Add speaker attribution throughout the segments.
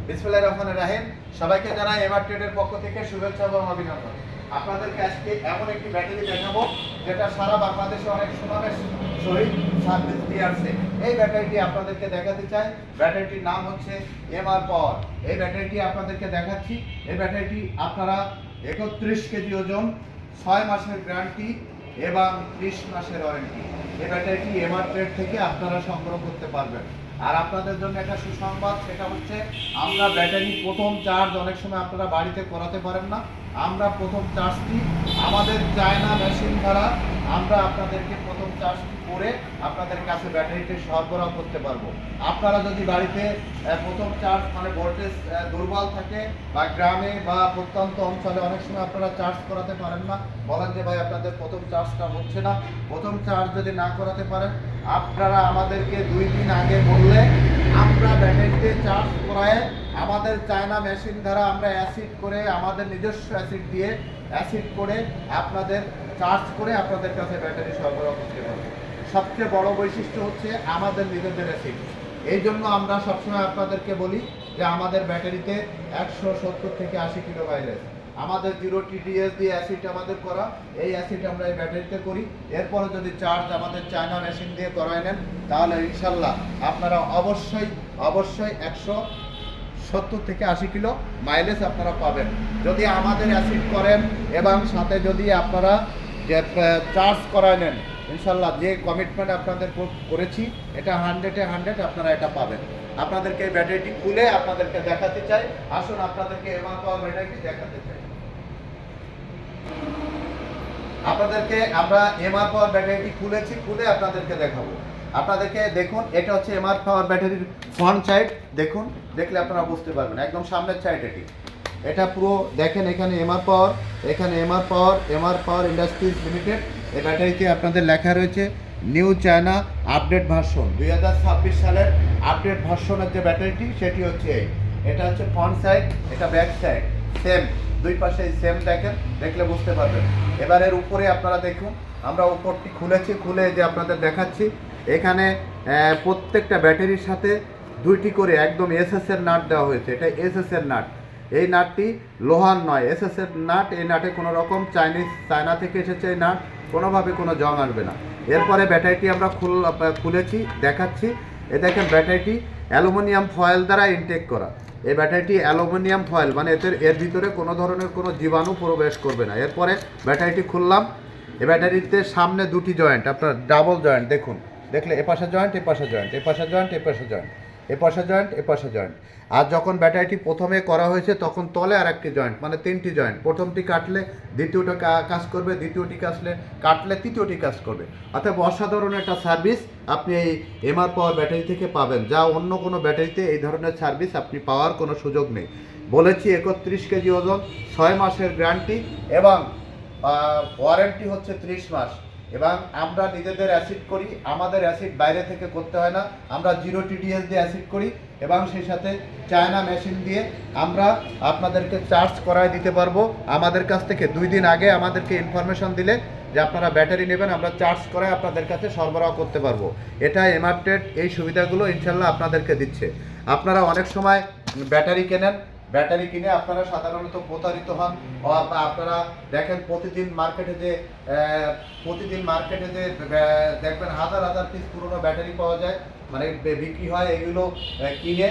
Speaker 1: বিসমিল্লাহির রহমানির রহিম। সবাইকে জানাই এমআর ট্রেডের পক্ষ থেকে শুভেচ্ছা এবং অভিনন্দন। আপনাদেরকে আজকে এমন একটি ব্যাটারি দেখাবো যেটা সারা বাংলাদেশে অনেক সুনামের সহিত সার্ভিস দিয়ে আসছে। এই ব্যাটারিটি আপনাদেরকে দেখাতে চাই। ব্যাটারিটির নাম হচ্ছে এমআর পাওয়ার। এই ব্যাটারিটি আপনাদেরকে দেখাচ্ছি। এই ব্যাটারিটি আপনারা 31 কেজি ওজন, 6 মাসের গ্যারান্টি এবং 30 মাসের ওয়ারেন্টি। এই ব্যাটারিটি এমআর ট্রেড থেকে আপনারা সংগ্রহ করতে পারবেন। আর আপনাদের জন্য একটা সুসংবাদ, সেটা হচ্ছে আমরা ব্যাটারি প্রথম চার্জ অনেক সময় আপনারা বাড়িতে করাতে পারেন না। আমরা প্রথম চার্জটি আমাদের চায়না মেশিন দ্বারা আমরা আপনাদেরকে প্রথম চার্জটি করে আপনাদের কাছে ব্যাটারিটি সরবরাহ করতে পারবো। আপনারা যদি বাড়িতে প্রথম চার্জ মানে ভোল্টেজ দুর্বল থাকে বা গ্রামে বা প্রত্যন্ত অঞ্চলে অনেক সময় আপনারা চার্জ করাতে পারেন না, বলেন যে ভাই আপনাদের প্রথম চার্জটা হচ্ছে না, প্রথম চার্জ যদি না করাতে পারেন আপনারা আমাদেরকে 2 দিন আগে বললে আমরা ব্যাটারিতে চার্জ করায় আমাদের চায়না মেশিন দ্বারা আমরা অ্যাসিড করে আমাদের নিজস্ব অ্যাসিড দিয়ে অ্যাসিড করে আপনাদের চার্জ করে আপনাদের কাছে ব্যাটারি সরবরাহ করতে পারবো। সবচেয়ে বড় বৈশিষ্ট্য হচ্ছে আমাদের নিজেদের অ্যাসিড। এই জন্য আমরা সবসময় আপনাদেরকে বলি যে আমাদের ব্যাটারিতে 170 থেকে 80 কিলো মাইলেজ, আমাদের 0 TDS দিয়ে অ্যাসিড আমাদের করা, এই অ্যাসিড আমরা এই ব্যাটারিতে করি। এরপরে যদি চার্জ আমাদের চায়না মেশিন দিয়ে করায় নেন তাহলে ইনশাল্লাহ আপনারা অবশ্যই 170 থেকে 80 কিলো মাইলেজ আপনারা পাবেন যদি আমাদের অ্যাসিড করেন এবং সাথে যদি আপনারা যে চার্জ করায় নেন। ইনশাল্লাহ যে কমিটমেন্ট আপনাদের করেছি এটা 100-এ 100 আপনারা এটা পাবেন। আপনাদেরকে এই ব্যাটারিটি খুলে আপনাদেরকে দেখাতে চাই। আসুন আপনাদেরকে এমআর পাওয়ার ব্যাটারিটি দেখাতে চাই। আপনাদেরকে আমরা এমআর পাওয়ার ব্যাটারিটি খুলে আপনাদেরকে দেখাবো। আপনাদেরকে দেখুন, এটা হচ্ছে এমআর পাওয়ার ব্যাটারির ফ্রন্ট সাইড। দেখুন, দেখলে আপনারা বুঝতে পারবেন একদম সামনের সাইড এটি। এটা পুরো দেখেন, এখানে এমআর পাওয়ার, এখানে এমআর পাওয়ার ইন্ডাস্ট্রিজ লিমিটেড। এই ব্যাটারিতে আপনাদের লেখা রয়েছে নিউ চায়না আপডেট ভার্সন 2026 সালের আপডেট ভার্সনের যে ব্যাটারিটি সেটি হচ্ছে এটা হচ্ছে ফ্রন্ট সাইড, এটা ব্যাক সাইড সেম, দুই পাশে সেম দেখেন, দেখলে বুঝতে পারবেন। এবার এর উপরে আপনারা দেখুন, আমরা উপরটি খুলে যে আপনাদের দেখাচ্ছি। এখানে প্রত্যেকটা ব্যাটারির সাথে 2টি করে একদম এসএস এর নাট দেওয়া হয়েছে। এটা এসএস এর নাট, এই নাটটি লোহার নয়, এসএস এর নাট। এই নাটে কোনো রকম চায়না থেকে এসেছে এই নাট, কোনোভাবে কোনো জং আসবে না। এরপরে ব্যাটারিটি আমরা খুলেছি দেখাচ্ছি। এ দেখেন ব্যাটারিটি অ্যালুমিনিয়াম ফয়েল দ্বারা ইনটেক করা। এই ব্যাটারিটি অ্যালুমিনিয়াম ফয়েল মানে এর ভিতরে কোনো ধরনের কোনো জীবাণু প্রবেশ করবে না। এরপরে ব্যাটারিটি খুললাম। এই ব্যাটারিতে সামনে 2টি জয়েন্ট, আপনার ডাবল জয়েন্ট দেখুন, দেখলে এপাশে জয়েন্ট, এপাশে জয়েন্ট, এপাশে জয়েন্ট, এপাশে জয়েন্ট, এপাশে জয়েন্ট, এপাশে জয়েন্ট। আর যখন ব্যাটারিটি প্রথমে করা হয়েছে তখন তলে আর একটি জয়েন্ট, মানে 3টি জয়েন্ট। প্রথমটি কাটলে দ্বিতীয়টা কাজ করবে, দ্বিতীয়টি কাটলে তৃতীয়টি কাজ করবে। অর্থাৎ অসাধারণ একটা সার্ভিস আপনি এই এমআর পাওয়ার ব্যাটারি থেকে পাবেন, যা অন্য কোনো ব্যাটারিতে এই ধরনের সার্ভিস আপনি পাওয়ার কোনো সুযোগ নেই। বলেছি 31 কেজি ওজন, 6 মাসের গ্যারান্টি এবং ওয়ারেন্টি হচ্ছে 30 মাস। এবং আমরা নিজেদের অ্যাসিড করি, আমাদের অ্যাসিড বাইরে থেকে করতে হয় না। আমরা 0 TDS দিয়ে অ্যাসিড করি এবং সেই সাথে চায়না মেশিন দিয়ে আমরা আপনাদেরকে চার্জ করায় দিতে পারবো। আমাদের কাছ থেকে 2 দিন আগে আমাদেরকে ইনফরমেশন দিলে যে আপনারা ব্যাটারি নেবেন, আমরা চার্জ করায় আপনাদের কাছে সরবরাহ করতে পারবো। এটা এমআর ট্রেড এই সুবিধাগুলো ইনশাল্লাহ আপনাদেরকে দিচ্ছে। আপনারা অনেক সময় ব্যাটারি কেনেন, ব্যাটারি কিনে আপনারা সাধারণত প্রতারিত হন। আপনারা দেখেন প্রতিদিন মার্কেটে যে দেখবেন হাজার পিস পুরনো ব্যাটারি পাওয়া যায়, মানে বিক্রি হয়। এগুলো কিনে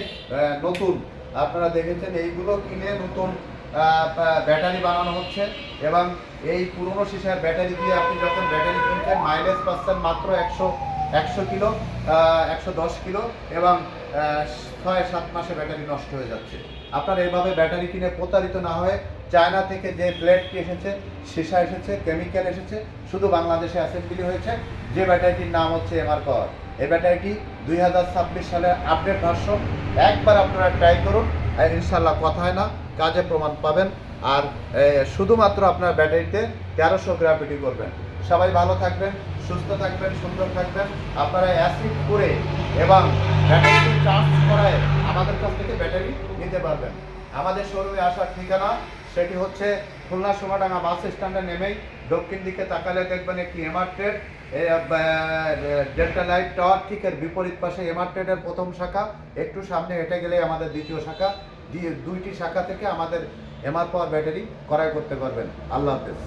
Speaker 1: নতুন, আপনারা দেখেছেন এইগুলো কিনে নতুন ব্যাটারি বানানো হচ্ছে এবং এই পুরনো সিসার ব্যাটারি দিয়ে আপনি যখন ব্যাটারি কিনছেন মাইলেজ পাচ্ছেন মাত্র 100 কিলো, 110 কিলো এবং 6-7 মাসে ব্যাটারি নষ্ট হয়ে যাচ্ছে। আপনারা এভাবে ব্যাটারি কিনে প্রতারিত না হয়ে চায়না থেকে যে প্লেটটি এসেছে, সীসা এসেছে, কেমিক্যাল এসেছে, শুধু বাংলাদেশে অ্যাসেম্বলি হয়েছে, যে ব্যাটারিটির নাম হচ্ছে এমআর পাওয়ার। এই ব্যাটারিটি 2026 সালের আপডেট ভার্সন। একবার আপনারা ট্রাই করুন, ইনশাল্লাহ কথা হয় না, কাজে প্রমাণ পাবেন। আর শুধুমাত্র আপনার ব্যাটারিতে 1300 গ্রাভিটি করবেন। সবাই ভালো থাকবেন, সুস্থ থাকবেন, সুন্দর থাকবেন। আপনারা অ্যাসিড করে এবং ব্যাটারি চার্জ করায় আমাদের কাছ থেকে ব্যাটারি নিতে পারবেন। আমাদের শোরুমে আসার ঠিকানা সেটি হচ্ছে খুলনা সোনাডাঙ্গা বাস স্ট্যান্ডে নেমেই দক্ষিণ দিকে তাকালে দেখবেন একটি MR trade, delta light tower ঠিক এর বিপরীত পাশে এমআর ট্রেডের প্রথম শাখা। একটু সামনে হেঁটে গেলে আমাদের দ্বিতীয় শাখা। দুইটি শাখা থেকে আমাদের এমআর পাওয়ার ব্যাটারি ক্রয় করতে পারবেন। আল্লাহ হাফেজ।